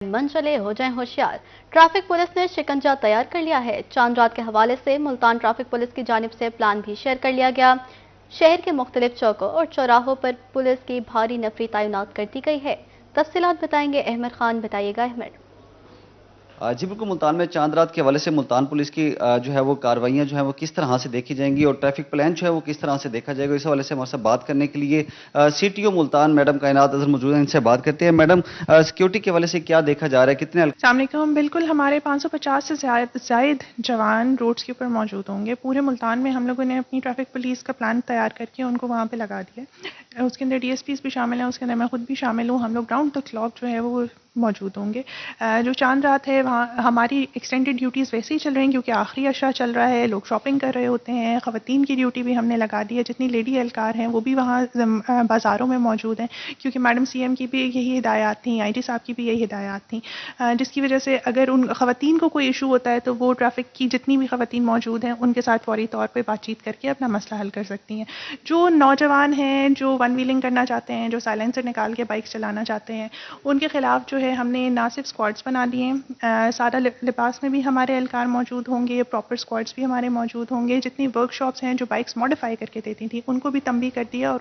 من चले हो जाएं होशियार। ट्रैफिक पुलिस ने शिकंजा तैयार कर लिया है। चांद रात के हवाले से मुल्तान ट्रैफिक पुलिस की जानिब से प्लान भी शेयर कर लिया गया। शहर के मुख्तलिफ चौकों और चौराहों पर पुलिस की भारी नफरी तैनात कर दी गई है। तफसीलात बताएंगे अहमद खान। बताइएगा अहमद। जी बिल्कुल, मुल्तान में चांद रात के हवाले से मुल्तान पुलिस की जो है वो कार्रवाइयाँ जो है वो किस तरह से देखी जाएंगी और ट्रैफिक प्लान जो है वो किस तरह से देखा जाएगा, इस हवाले से हमारे साथ बात करने के लिए CTO मुल्तान मैडम कायनात अजहर मौजूद हैं। इनसे बात करते हैं। मैडम, सिक्योरिटी के हवाले से क्या देखा जा रहा है, कितने अस्सलाम वालेकुम। बिल्कुल, हमारे 550 से ज़ायद जवान रोड्स के ऊपर मौजूद होंगे। पूरे मुल्तान में हम लोगों ने अपनी ट्रैफिक पुलिस का प्लान तैयार करके उनको वहाँ पे लगा दिया है। उसके अंदर DSPs भी शामिल हैं, उसके अंदर मैं खुद भी शामिल हूँ। हम लोग राउंड द क्लॉक जो है वो मौजूद होंगे। जो चांद रात है वहाँ हमारी एक्सटेंडेड ड्यूटीज़ वैसे ही चल रही हैं क्योंकि आखिरी अशरा चल रहा है, लोग शॉपिंग कर रहे होते हैं। ख़वातीन की ड्यूटी भी हमने लगा दी है, जितनी लेडी एहलकार हैं वो भी वहाँ बाज़ारों में मौजूद हैं क्योंकि मैडम CM की भी यही हिदायत थी, IG साहब की भी यही हिदायत थी, जिसकी वजह से अगर उन ख़वातीन को कोई इशू होता है तो वो ट्रैफिक की जितनी भी ख़वातीन मौजूद हैं उनके साथ फौरी तौर पे बातचीत करके अपना मसला हल कर सकती हैं। जो नौजवान हैं जो वन व्हीलिंग करना चाहते हैं, जो साइलेंसर निकाल के बाइक चलाना चाहते हैं, उनके ख़िलाफ़ जो है हमने ना सिर्फ स्क्वाड्स बना दिए हैं, सादा लिबास में भी हमारे एहलकार मौजूद होंगे, प्रॉपर स्क्वाड्स भी हमारे मौजूद होंगे। जितनी वर्कशॉप्स हैं जो बाइक्स मॉडिफाई करके देती थी उनको भी तंबीह कर दिया और